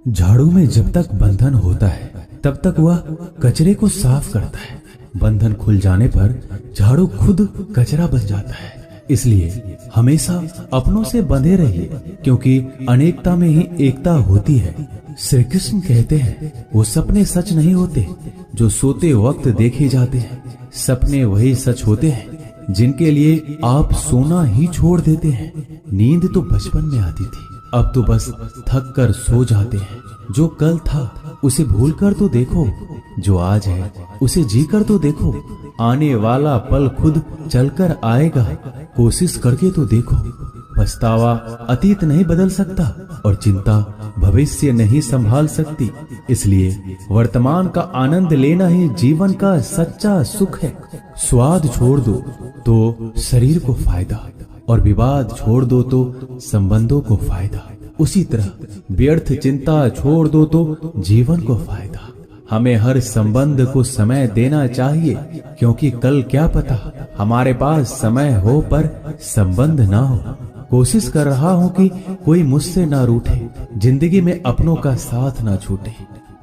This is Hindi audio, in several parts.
झाड़ू में जब तक बंधन होता है तब तक वह कचरे को साफ करता है। बंधन खुल जाने पर झाड़ू खुद कचरा बन जाता है। इसलिए हमेशा अपनों से बंधे रहिए, क्योंकि अनेकता में ही एकता होती है। श्री कृष्ण कहते हैं, वो सपने सच नहीं होते जो सोते वक्त देखे जाते हैं। सपने वही सच होते हैं जिनके लिए आप सोना ही छोड़ देते हैं। नींद तो बचपन में आती थी, अब तो बस थक कर सो जाते हैं। जो कल था उसे भूल कर तो देखो, जो आज है उसे जी कर तो देखो। आने वाला पल खुद चलकर आएगा, कोशिश करके तो देखो। पछतावा अतीत नहीं बदल सकता और चिंता भविष्य नहीं संभाल सकती। इसलिए वर्तमान का आनंद लेना ही जीवन का सच्चा सुख है। स्वाद छोड़ दो तो शरीर को फायदा, और विवाद छोड़ दो तो संबंधों को फायदा। उसी तरह व्यर्थ चिंता छोड़ दो तो जीवन को फायदा। हमें हर संबंध को समय देना चाहिए, क्योंकि कल क्या पता हमारे पास समय हो पर संबंध ना हो। कोशिश कर रहा हूँ कि कोई मुझसे ना रूठे, जिंदगी में अपनों का साथ ना छूटे।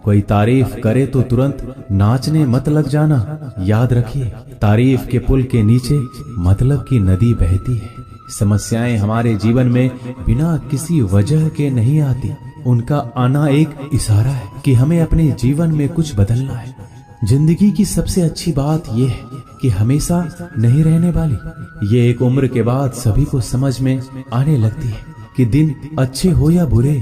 कोई तारीफ करे तो तुरंत नाचने मत लग जाना। याद रखिए, तारीफ के पुल के नीचे मतलब की नदी बहती है। समस्याएं हमारे जीवन में बिना किसी वजह के नहीं आती। उनका आना एक इशारा है कि हमें अपने जीवन में कुछ बदलना है। जिंदगी की सबसे अच्छी बात यह है कि हमेशा नहीं रहने वाली। ये एक उम्र के बाद सभी को समझ में आने लगती है कि दिन अच्छे हो या बुरे,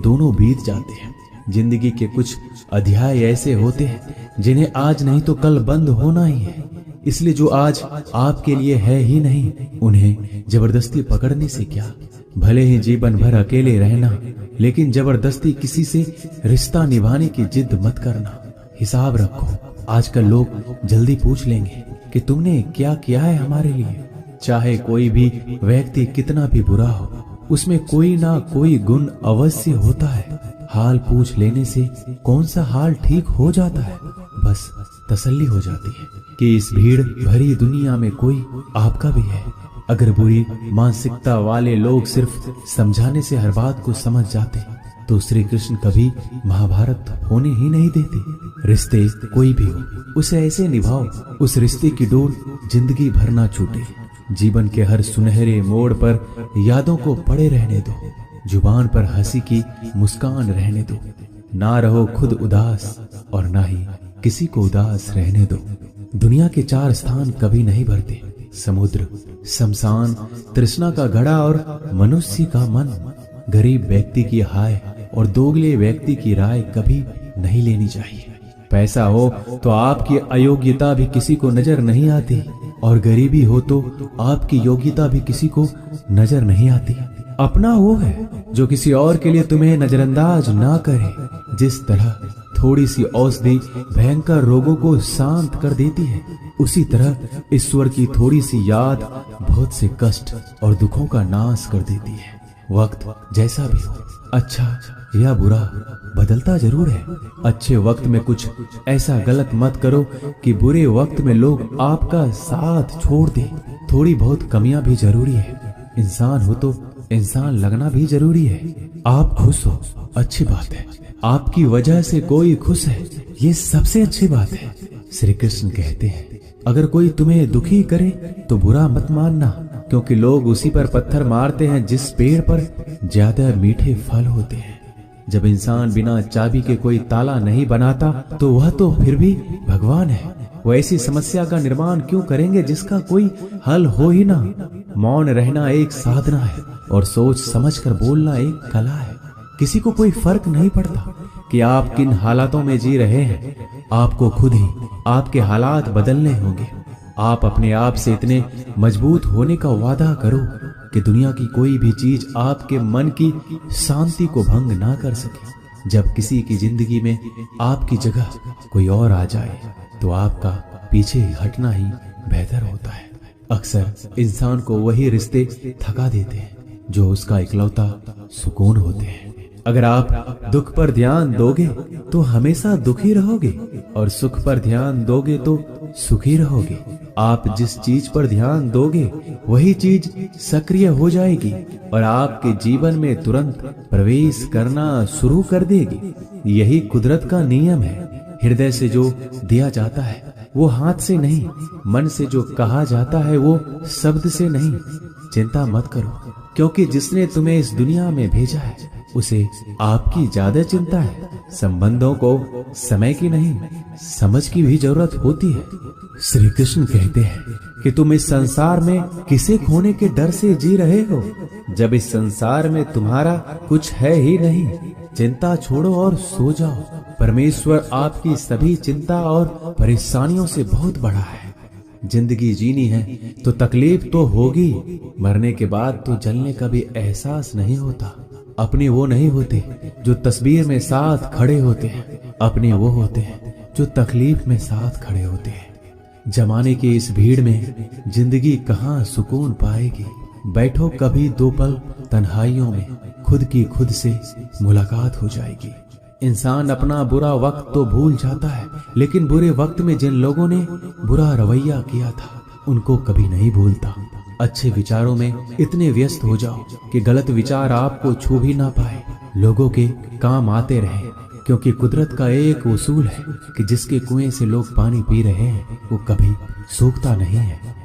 दोनों बीत जाते हैं। जिंदगी के कुछ अध्याय ऐसे होते हैं जिन्हें आज नहीं तो कल बंद होना ही है। इसलिए जो आज आपके लिए है ही नहीं, उन्हें जबरदस्ती पकड़ने से क्या। भले ही जीवन भर अकेले रहना, लेकिन जबरदस्ती किसी से रिश्ता निभाने की जिद मत करना। हिसाब रखो, आजकल लोग जल्दी पूछ लेंगे कि तुमने क्या किया है हमारे लिए। चाहे कोई भी व्यक्ति कितना भी बुरा हो, उसमें कोई ना कोई गुण अवश्य होता है। हाल पूछ लेने से कौन सा हाल ठीक हो जाता है, बस तसल्ली हो जाती है कि इस भीड़ भरी दुनिया में कोई आपका भी है। अगर बुरी मानसिकता वाले लोग सिर्फ समझाने से हर बात को समझ जाते तो श्री कृष्ण कभी महाभारत होने ही नहीं देते। रिश्ते कोई भी हो, उसे ऐसे निभाओ उस रिश्ते की डोर जिंदगी भर ना छूटे। जीवन के हर सुनहरे मोड़ पर यादों को पड़े रहने दो। जुबान पर हंसी की मुस्कान रहने दो। ना रहो खुद उदास और ना ही किसी को उदास रहने दो। दुनिया के 4 स्थान कभी नहीं भरते, समुद्र, शमशान, तृष्णा का घड़ा और मनुष्य का मन। गरीब व्यक्ति की हाय और दोगले व्यक्ति की राय कभी नहीं लेनी चाहिए। पैसा हो तो आपकी अयोग्यता भी किसी को नजर नहीं आती, और गरीबी हो तो आपकी योग्यता भी किसी को नजर नहीं आती। अपना वो है जो किसी और के लिए तुम्हें नजरअंदाज ना करे। जिस तरह थोड़ी सी औषधि भयंकर रोगों को शांत कर देती है, उसी तरह ईश्वर की थोड़ी सी याद बहुत से कष्ट और दुखों का नाश कर देती है। वक्त जैसा भी हो, अच्छा या बुरा, बदलता जरूर है। अच्छे वक्त में कुछ ऐसा गलत मत करो कि बुरे वक्त में लोग आपका साथ छोड़ दे। थोड़ी बहुत कमियां भी जरूरी है। इंसान हो तो इंसान लगना भी जरूरी है। आप खुश हो, अच्छी बात है। आपकी वजह से कोई खुश है, ये सबसे अच्छी बात है। श्री कृष्ण कहते हैं, अगर कोई तुम्हें दुखी करे तो बुरा मत मानना, क्योंकि लोग उसी पर पत्थर मारते हैं जिस पेड़ पर ज्यादा मीठे फल होते हैं। जब इंसान बिना चाबी के कोई ताला नहीं बनाता तो वह तो फिर भी भगवान है। वो ऐसी समस्या का निर्माण क्यों करेंगे जिसका कोई हल हो ही ना। मौन रहना एक साधना है और सोच समझकर बोलना एक कला है। किसी को कोई फर्क नहीं पड़ता कि आप किन हालातों में जी रहे हैं। आपको खुद ही आपके हालात बदलने होंगे। आप अपने आप से इतने मजबूत होने का वादा करो कि दुनिया की कोई भी चीज आपके मन की शांति को भंग ना कर सके। जब किसी की जिंदगी में आपकी जगह कोई और आ जाए तो आपका पीछे हटना ही बेहतर होता है। अक्सर इंसान को वही रिश्ते थका देते हैं जो उसका इकलौता सुकून होते हैं। अगर आप दुख पर ध्यान दोगे तो हमेशा दुखी रहोगे, और सुख पर ध्यान दोगे तो सुखी रहोगे। आप जिस चीज पर ध्यान दोगे वही चीज सक्रिय हो जाएगी और आपके जीवन में तुरंत प्रवेश करना शुरू कर देगी। यही कुदरत का नियम है। हृदय से जो दिया जाता है वो हाथ से नहीं, मन से जो कहा जाता है वो शब्द से नहीं। चिंता मत करो, क्योंकि जिसने तुम्हें इस दुनिया में भेजा है उसे आपकी ज्यादा चिंता है। संबंधों को समय की नहीं, समझ की भी जरूरत होती है। श्री कृष्ण कहते हैं कि तुम इस संसार में किसे खोने के डर से जी रहे हो, जब इस संसार में तुम्हारा कुछ है ही नहीं। चिंता छोड़ो और सो जाओ। परमेश्वर आपकी सभी चिंता और परेशानियों से बहुत बड़ा है। जिंदगी जीनी है तो तकलीफ तो होगी, मरने के बाद तो जलने का भी एहसास नहीं होता। अपने वो नहीं होते जो तस्वीर में साथ खड़े होते हैं, अपने वो होते हैं जो तकलीफ में साथ खड़े होते हैं। जमाने की इस भीड़ में जिंदगी कहाँ सुकून पाएगी। बैठो कभी दो पल तन्हाइयों में, खुद की खुद से मुलाकात हो जाएगी। इंसान अपना बुरा वक्त तो भूल जाता है, लेकिन बुरे वक्त में जिन लोगों ने बुरा रवैया किया था उनको कभी नहीं भूलता। अच्छे विचारों में इतने व्यस्त हो जाओ कि गलत विचार आपको छू भी ना पाए। लोगों के काम आते रहे, क्योंकि कुदरत का एक उसूल है कि जिसके कुएं से लोग पानी पी रहे हैं वो कभी सूखता नहीं है।